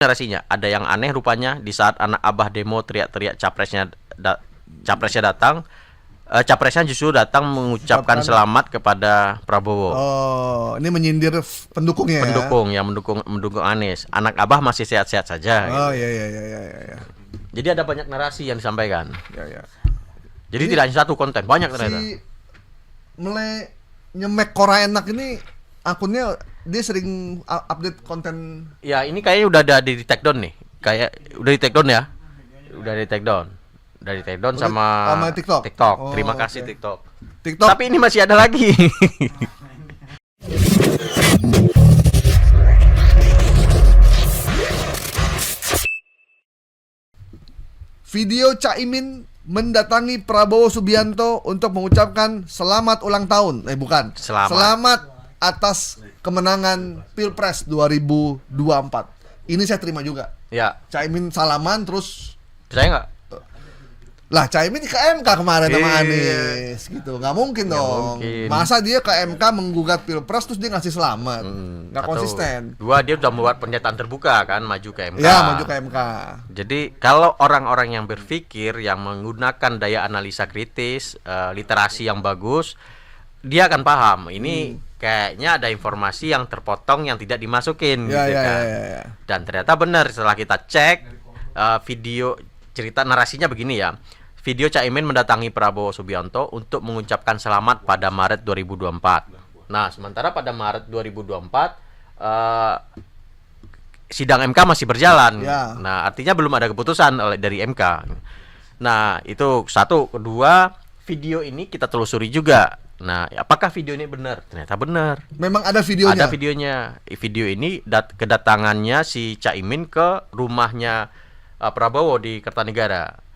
Narasinya ada yang aneh rupanya di saat anak abah demo teriak-teriak capresnya datang, capresnya justru datang mengucapkan selamat kepada Prabowo. Oh, ini menyindir pendukungnya pendukung yang mendukung Anies. Anak abah masih sehat-sehat saja. Oh gitu. iya. Jadi ada banyak narasi yang disampaikan. Ya. Jadi tidak hanya satu konten, banyak ternyata. Si nyemek Kora Enak ini akunnya dia sering update konten. Ya ini kayaknya udah ada di take down nih. Kayak udah di take down ya. Udah di take down. Dari take down sama TikTok. Oh, terima kasih okay. TikTok. Tapi ini masih ada lagi. Video Caimin mendatangi Prabowo Subianto untuk mengucapkan selamat ulang tahun. Bukan. Selamat atas kemenangan Pilpres 2024. Ini saya terima juga. Ya. Caimin salaman terus. Saya nggak. Lah Caimin ke MK kemarin sama Anies gitu. Nggak mungkin dong. Masa dia ke MK menggugat Pilpres terus dia ngasih selamat. Nggak konsisten. Dua, dia udah membuat pernyataan terbuka kan, maju ke MK. Ya, maju ke MK. Jadi kalau orang-orang yang berpikir, yang menggunakan daya analisa kritis, literasi yang bagus, dia akan paham. Ini kayaknya ada informasi yang terpotong yang tidak dimasukin gitu kan. Ya. Dan ternyata benar setelah kita cek video cerita narasinya begini ya. Video Caimin mendatangi Prabowo Subianto untuk mengucapkan selamat pada Maret 2024. Nah, sementara pada Maret 2024 sidang MK masih berjalan. Ya. Nah, artinya belum ada keputusan dari MK. Nah, itu satu. Kedua, video ini kita telusuri juga. Nah, apakah video ini benar? Ternyata benar. Memang ada videonya. Ada videonya. Video ini kedatangannya si Caimin ke rumahnya Prabowo di Kertanegara.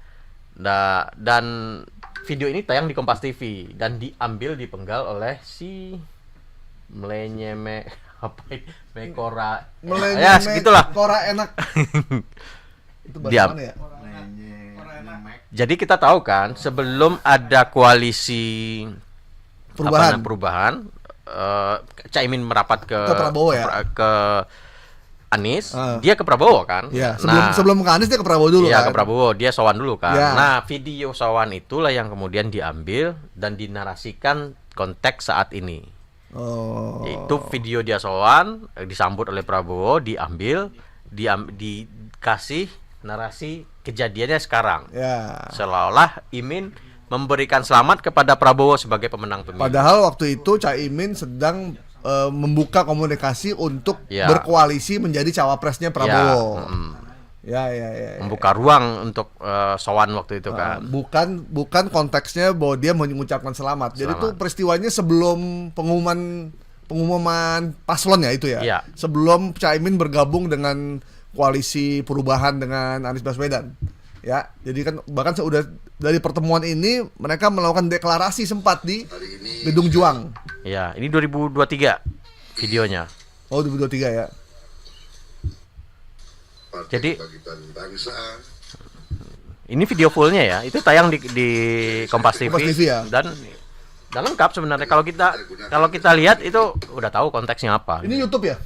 Nah, dan video ini tayang di Kompas TV dan diambil dipenggal oleh si Mekora. Ya, segitulah. Kora Enak. Itu bahasa mana ya? Jadi kita tahu kan sebelum ada koalisi perubahan, Caimin merapat ke Prabowo ya? Ke Anies, dia ke Prabowo kan? Ya, sebelum ke Anies dia ke Prabowo dulu kan? Iya, ke Prabowo, dia sowan dulu kan. Ya. Nah, video sowan itulah yang kemudian diambil dan dinarasikan konteks saat ini. Oh. Itu video dia sowan, disambut oleh Prabowo, dikasih narasi kejadiannya sekarang. Ya. Seolah-olah Imin memberikan selamat kepada Prabowo sebagai pemenang pemilu. Padahal waktu itu Caimin sedang membuka komunikasi untuk berkoalisi menjadi cawapresnya Prabowo. Ya. Membuka ruang untuk sowan waktu itu kan. Bukan konteksnya bahwa dia mengucapkan selamat. Jadi itu peristiwanya sebelum pengumuman paslon ya itu ya. Ya. Sebelum Caimin bergabung dengan koalisi perubahan dengan Anies Baswedan. Ya, jadi kan bahkan sudah dari pertemuan ini mereka melakukan deklarasi sempat di Gedung Juang. Ya, ini 2023 videonya. Oh, 2023 ya. Jadi ini video fullnya ya, itu tayang di Kompas TV, ya? dan lengkap sebenarnya kalau kita lihat itu udah tahu konteksnya apa. Ini YouTube ya?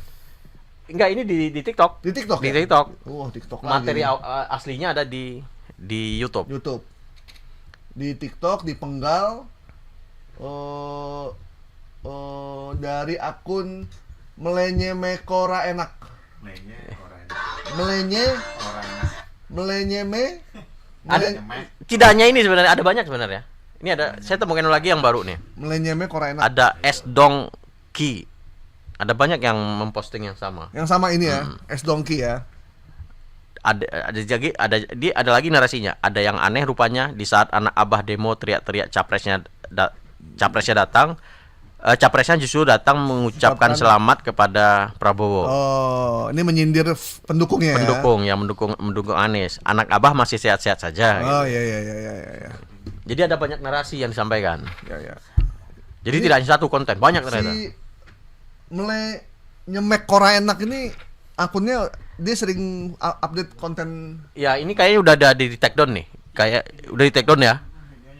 Enggak, ini di TikTok. Di TikTok. Di TikTok. TikTok. Materi aslinya ada di YouTube. Di TikTok dipenggal dari akun Mekora Enak. Tidak hanya ini sebenarnya, ada banyak sebenarnya. Ini ada, saya temukan lagi yang baru nih. Mekora Enak. Ada S Dongki. Ada banyak yang memposting yang sama. Yang sama ini ya, S Dongki ya. Ada lagi narasinya. Ada yang aneh rupanya di saat anak abah demo teriak-teriak capresnya datang, capresnya justru datang mengucapkan selamat kepada Prabowo. Oh, ini menyindir pendukungnya pendukung yang mendukung Anies. Anak abah masih sehat-sehat saja. Oh iya. Jadi ada banyak narasi yang disampaikan. Ya. Jadi tidak hanya satu konten, banyak ternyata. Nyemek Kora Enak ini akunnya dia sering update konten. Ya, ini kayaknya udah ada di take down nih. Kayak udah di take down ya.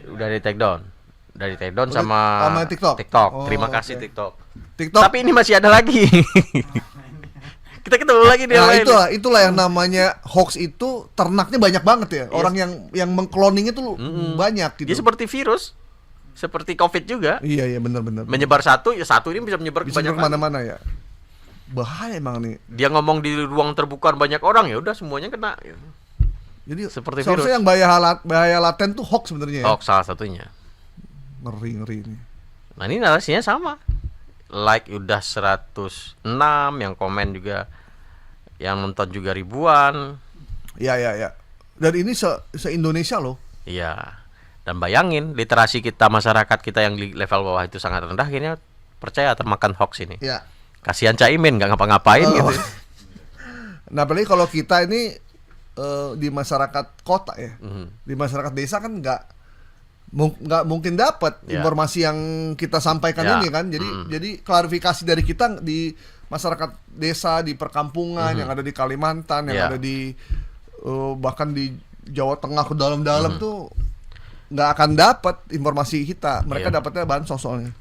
Udah di take down. Dari take down sama TikTok. Terima kasih TikTok. Tapi ini masih ada lagi. Kita ketemu lagi di Nah, lain. itulah yang namanya hoax itu ternaknya banyak banget ya. Orang yang mengkloning itu banyak gitu. Dia seperti virus, seperti COVID juga. Iya benar. Menyebar satu, ya satu ini bisa menyebar ke Bisa banyak kemana-mana ya. Bahaya emang nih. Dia ngomong di ruang terbuka banyak orang, ya udah semuanya kena. Jadi Seperti seharusnya virus. yang bahaya laten tuh hoax sebenarnya. Ya. Hoax salah satunya. Ngeri ini. Nah ini narasinya sama. Like udah 106, yang komen juga, yang nonton juga ribuan. Iya. Dan ini se-Indonesia loh. Iya. Dan bayangin literasi kita, masyarakat kita yang di level bawah itu sangat rendah, akhirnya percaya termakan hoax ini. Iya. Kasihan Caimin nggak ngapa-ngapain gitu. Nah, apalagi kalau kita ini di masyarakat kota ya. Mhm. Di masyarakat desa kan nggak mungkin dapat Ya. informasi yang kita sampaikan Ya. ini kan. Jadi klarifikasi dari kita di masyarakat desa, di perkampungan yang ada di Kalimantan, yang Ya. ada di bahkan di Jawa Tengah ke dalam-dalam tuh nggak akan dapat informasi kita. Mereka Iya. dapatnya bansos soalnya.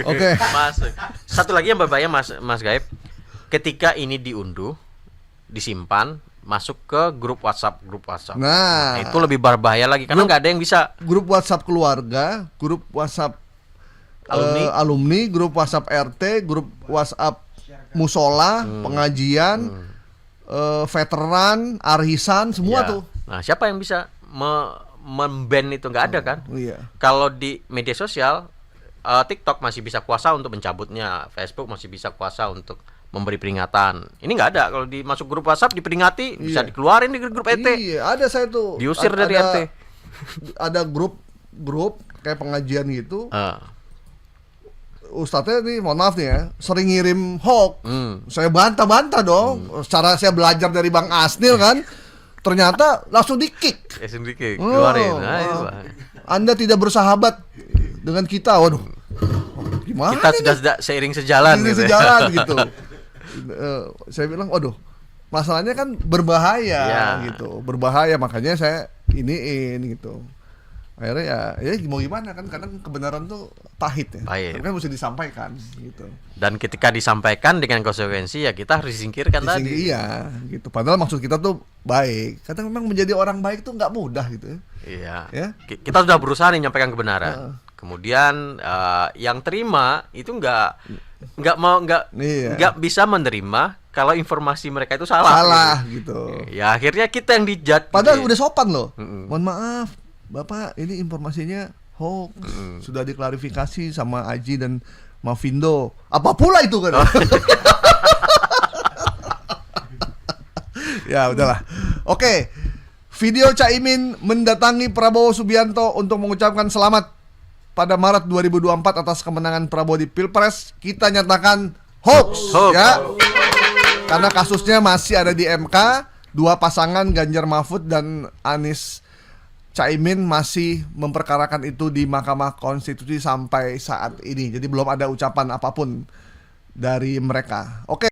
Oke. Mas, satu lagi yang berbahaya Mas Gaib, ketika ini diunduh, disimpan, masuk ke grup WhatsApp. Nah, Itu lebih berbahaya lagi karena nggak ada yang bisa. grup WhatsApp keluarga, grup WhatsApp alumni, grup WhatsApp RT, grup WhatsApp musola, pengajian, veteran, arisan, semua Ya. tuh. Nah, siapa yang bisa memban itu? Nggak ada kan? Iya. Kalau di media sosial, TikTok masih bisa kuasa untuk mencabutnya, Facebook masih bisa kuasa untuk memberi peringatan. Ini nggak ada. Kalau masuk grup WhatsApp diperingati, bisa Iya. dikeluarin di grup ET, Iya, ada saya tuh. diusir dari ada, RT. Ada grup kayak pengajian gitu. Ah, Ustadznya nih, mohon maaf nih ya, sering ngirim hoax. hmm. Saya bantah dong. Secara saya belajar dari Bang Asnil kan, ternyata langsung di-kick. SMDK keluarin. Nah, itu, Pak. Anda tidak bersahabat dengan kita. Waduh. Gimana Kita ini? sudah seiring sejalan Ini gitu. sejalan gitu. Saya bilang, waduh, masalahnya kan berbahaya Ya. gitu. Berbahaya, makanya saya iniin gitu. Akhirnya ya mau gimana kan, kadang kebenaran tuh pahit ya. Pahit. Tapi kan mesti disampaikan gitu. Dan ketika disampaikan dengan konsekuensi, ya kita harus disingkirkan tadi. Iya, gitu. Padahal maksud kita tuh baik. Kadang memang menjadi orang baik tuh nggak mudah gitu. Iya. Ya. Kita sudah berusaha nih menyampaikan kebenaran. Kemudian yang terima itu Iya. nggak bisa menerima kalau informasi mereka itu salah. Salah gitu. gitu. Ya akhirnya kita yang dijat. Padahal gitu. udah sopan loh. Mm-mm. Mohon maaf, Bapak, ini informasinya hoax. Sudah diklarifikasi sama Aji dan Mavindo. Apa pula itu kan? Ya udahlah. Oke. Video Caimin mendatangi Prabowo Subianto untuk mengucapkan selamat pada Maret 2024 atas kemenangan Prabowo di Pilpres, kita nyatakan hoax. Hoax. Ya. Karena kasusnya masih ada di MK, dua pasangan Ganjar Mahfud dan Anies Caimin masih memperkarakan itu di Mahkamah Konstitusi sampai saat ini. Jadi belum ada ucapan apapun dari mereka. Oke.